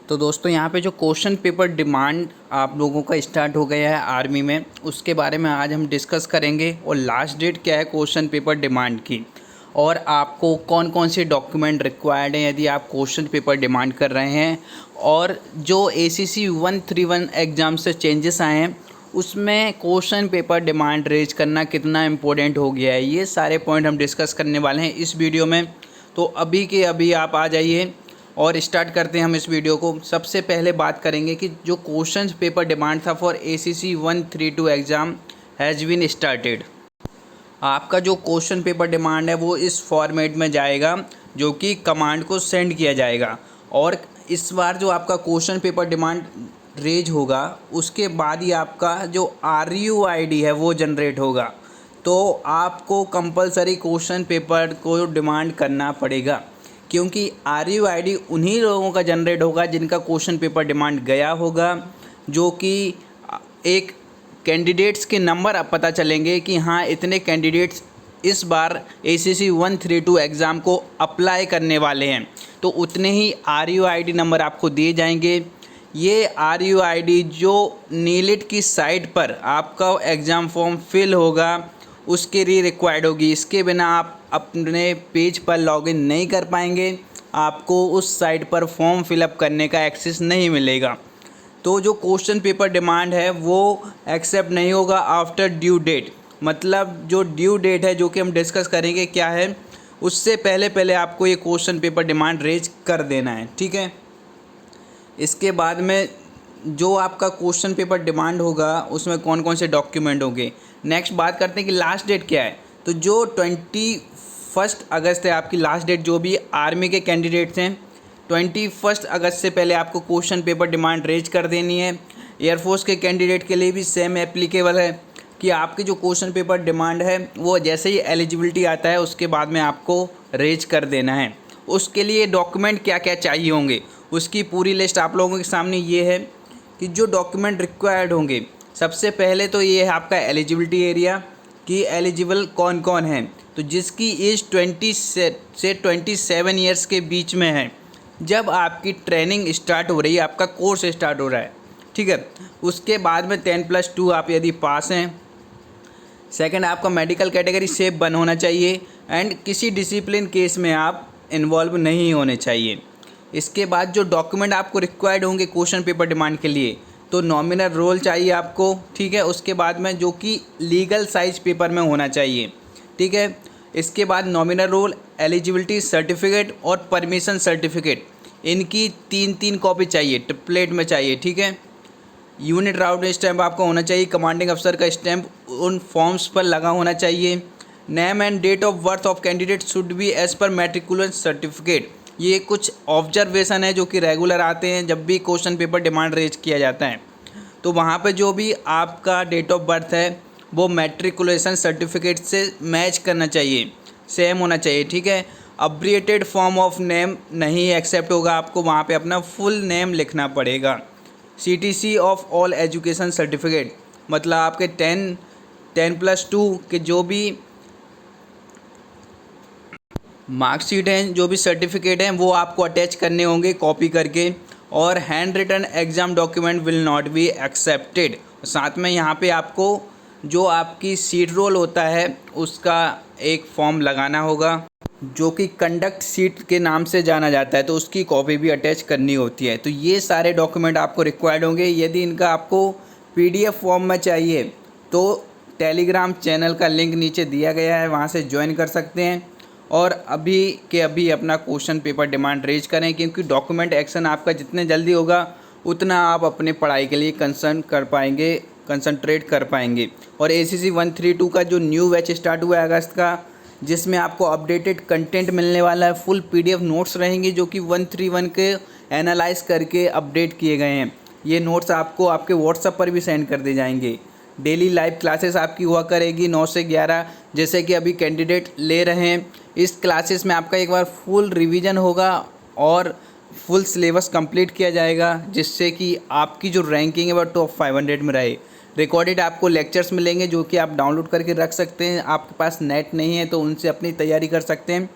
तो दोस्तों यहाँ पे जो क्वेश्चन पेपर डिमांड आप लोगों का स्टार्ट हो गया है आर्मी में, उसके बारे में आज हम डिस्कस करेंगे। और लास्ट डेट क्या है क्वेश्चन पेपर डिमांड की, और आपको कौन कौन से डॉक्यूमेंट रिक्वायर्ड हैं यदि आप क्वेश्चन पेपर डिमांड कर रहे हैं। और जो ACC 131 एग्ज़ाम से चेंजेस आए हैं उसमें क्वेश्चन पेपर डिमांड रेज करना कितना इम्पोर्टेंट हो गया है, ये सारे पॉइंट हम डिस्कस करने वाले हैं इस वीडियो में। तो अभी के अभी आप आ जाइए और स्टार्ट करते हैं हम इस वीडियो को। सबसे पहले बात करेंगे कि जो क्वेश्चन पेपर डिमांड था for ACC 132 exam has been started. आपका जो क्वेश्चन पेपर डिमांड है वो इस फॉर्मेट में जाएगा जो कि कमांड को सेंड किया जाएगा। और इस बार जो आपका क्वेश्चन पेपर डिमांड रेज होगा उसके बाद ही आपका जो RUID है वो जनरेट होगा। तो आपको कंपलसरी क्वेश्चन पेपर को डिमांड करना पड़ेगा, क्योंकि RUID उन्हीं लोगों का जनरेट होगा जिनका क्वेश्चन पेपर डिमांड गया होगा, जो कि एक कैंडिडेट्स के नंबर अब पता चलेंगे कि हाँ इतने कैंडिडेट्स इस बार ACC 132 एग्ज़ाम को अप्लाई करने वाले हैं, तो उतने ही RUID नंबर आपको दिए जाएंगे। ये RUID जो नीलिट की साइट पर आपका एग्ज़ाम फॉर्म फिल होगा उसके लिए रिक्वायर्ड होगी। इसके बिना आप अपने पेज पर लॉगिन नहीं कर पाएंगे, आपको उस साइट पर फॉर्म फिलअप करने का एक्सेस नहीं मिलेगा। तो जो क्वेश्चन पेपर डिमांड है वो एक्सेप्ट नहीं होगा आफ्टर ड्यू डेट। मतलब जो ड्यू डेट है जो कि हम डिस्कस करेंगे क्या है, उससे पहले पहले आपको ये क्वेश्चन पेपर डिमांड रेज कर देना है, ठीक है। इसके बाद में जो आपका क्वेश्चन पेपर डिमांड होगा उसमें कौन कौन से डॉक्यूमेंट होंगे। नेक्स्ट बात करते हैं कि लास्ट डेट क्या है। तो जो 21 अगस्त है आपकी लास्ट डेट, जो भी आर्मी के कैंडिडेट्स हैं 21 अगस्त से पहले आपको क्वेश्चन पेपर डिमांड रेज कर देनी है। एयरफोर्स के कैंडिडेट के लिए भी सेम एप्लीकेबल है कि आपकी जो क्वेश्चन पेपर डिमांड है वो जैसे ही एलिजिबिलिटी आता है उसके बाद में आपको रेज कर देना है। उसके लिए डॉक्यूमेंट क्या क्या चाहिए होंगे उसकी पूरी लिस्ट आप लोगों के सामने ये है कि जो डॉक्यूमेंट रिक्वायर्ड होंगे। सबसे पहले तो ये है आपका एलिजिबिलिटी एरिया कि एलिजिबल कौन कौन है। तो जिसकी एज 20 से 27 ईयर्स के बीच में है जब आपकी ट्रेनिंग स्टार्ट हो रही है, आपका कोर्स स्टार्ट हो रहा है, ठीक है। उसके बाद में 10+2 आप यदि पास हैं। सेकंड, आपका मेडिकल कैटेगरी सेफ 1 होना चाहिए एंड किसी डिसिप्लिन केस में आप इन्वॉल्व नहीं होने चाहिए। इसके बाद जो डॉक्यूमेंट आपको रिक्वायर्ड होंगे क्वेश्चन पेपर डिमांड के लिए, तो नॉमिनल रोल चाहिए आपको, ठीक है। उसके बाद में जो कि लीगल साइज पेपर में होना चाहिए, ठीक है। इसके बाद नॉमिनल रोल, एलिजिबिलिटी सर्टिफिकेट और परमिशन सर्टिफिकेट, इनकी 3-3 कॉपी चाहिए, ट्रिपलेट में चाहिए, ठीक है। यूनिट राउंड स्टैम्प आपका होना चाहिए, कमांडिंग अफसर का स्टैम्प उन फॉर्म्स पर लगा होना चाहिए। Name and date of birth of candidate should be as per matricular certificate. ये कुछ ऑब्जर्वेशन है जो कि रेगुलर आते हैं जब भी क्वेश्चन पेपर डिमांड रेज किया जाता है। तो वहाँ पे जो भी आपका डेट ऑफ बर्थ है वो मैट्रिकुलेशन सर्टिफिकेट से मैच करना चाहिए, सेम होना चाहिए, ठीक है। अब्रिएटेड फॉर्म ऑफ नेम नहीं एक्सेप्ट होगा, आपको वहाँ पे अपना फुल नेम लिखना पड़ेगा। CTC of all education certificate, मतलब आपके 10+2 के जो भी मार्कशीट हैं, जो भी सर्टिफिकेट हैं वो आपको अटैच करने होंगे कॉपी करके। और hand written exam document will not be accepted. साथ में यहाँ पे आपको जो आपकी सीट रोल होता है उसका एक फॉर्म लगाना होगा जो कि कंडक्ट सीट के नाम से जाना जाता है, तो उसकी कॉपी भी अटैच करनी होती है। तो ये सारे डॉक्यूमेंट आपको रिक्वायर्ड होंगे। यदि इनका आपको PDF फॉर्म में चाहिए तो टेलीग्राम चैनल का लिंक नीचे दिया गया है, वहाँ से ज्वाइन कर सकते हैं और अभी के अभी अपना क्वेश्चन पेपर डिमांड रेज करें, क्योंकि डॉक्यूमेंट एक्शन आपका जितने जल्दी होगा उतना आप अपने पढ़ाई के लिए कंसंट्रेट कर पाएंगे। और ACC 132 का जो न्यू बैच स्टार्ट हुआ है अगस्त का, जिसमें आपको अपडेटेड कंटेंट मिलने वाला है, फुल PDF नोट्स रहेंगे जो कि 131 के एनालाइज करके अपडेट किए गए हैं। ये नोट्स आपको आपके व्हाट्सएप पर भी सेंड कर दिए जाएंगे। डेली लाइव क्लासेस आपकी हुआ करेगी 9 से 11, जैसे कि अभी कैंडिडेट ले रहे हैं। इस क्लासेस में आपका एक बार फुल रिवीजन होगा और फुल सिलेबस कंप्लीट किया जाएगा, जिससे कि आपकी जो रैंकिंग है वह टॉप 500 में रहे। रिकॉर्डेड आपको लेक्चर्स मिलेंगे जो कि आप डाउनलोड करके रख सकते हैं। आपके पास नेट नहीं है तो उनसे अपनी तैयारी कर सकते हैं।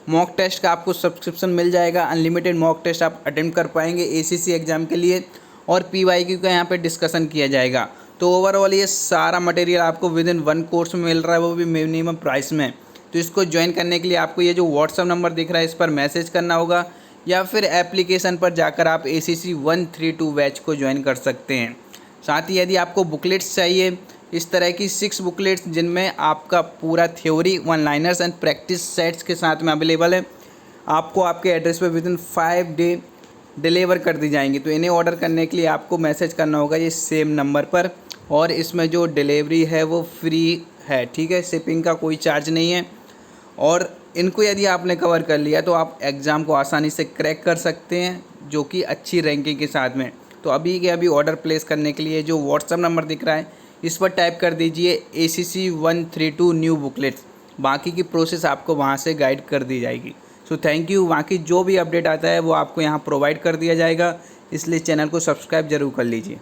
मॉक टेस्ट का आपको सब्सक्रिप्शन मिल जाएगा, अनलिमिटेड मॉक टेस्ट आप अटेम्प्ट कर पाएंगे ACC एग्ज़ाम के लिए, और PYQ का यहाँ पे डिस्कशन किया जाएगा। तो ओवरऑल ये सारा मटेरियल आपको विद इन 1 कोर्स में मिल रहा है, वो भी मिनिमम प्राइस में। तो इसको ज्वाइन करने के लिए आपको ये जो व्हाट्सअप नंबर दिख रहा है इस पर मैसेज करना होगा, या फिर एप्लीकेशन पर जाकर आप ACC 132 बैच को ज्वाइन कर सकते हैं। साथ ही यदि आपको बुकलेट्स चाहिए, इस तरह की 6 बुकलेट्स जिनमें आपका पूरा theory, 1 liners and practice sets के साथ में अवेलेबल है, आपको आपके एड्रेस पर विद इन 5 डे डिलीवर कर दी जाएंगी। तो इन्हें ऑर्डर करने के लिए आपको मैसेज करना होगा ये सेम नंबर पर, और इसमें जो डिलीवरी है वो फ्री है, ठीक है, शिपिंग का कोई चार्ज नहीं है। और इनको यदि आपने कवर कर लिया तो आप एग्ज़ाम को आसानी से क्रैक कर सकते हैं, जो कि अच्छी रैंकिंग के साथ में। तो अभी के अभी ऑर्डर प्लेस करने के लिए जो व्हाट्सअप नंबर दिख रहा है इस पर टाइप कर दीजिए ACC 132 न्यू बुकलेट्स, बाकी की प्रोसेस आपको वहाँ से गाइड कर दी जाएगी। So thank you. बाकी जो भी अपडेट आता है वो आपको यहाँ प्रोवाइड कर दिया जाएगा, इसलिए चैनल को सब्सक्राइब ज़रूर कर लीजिए।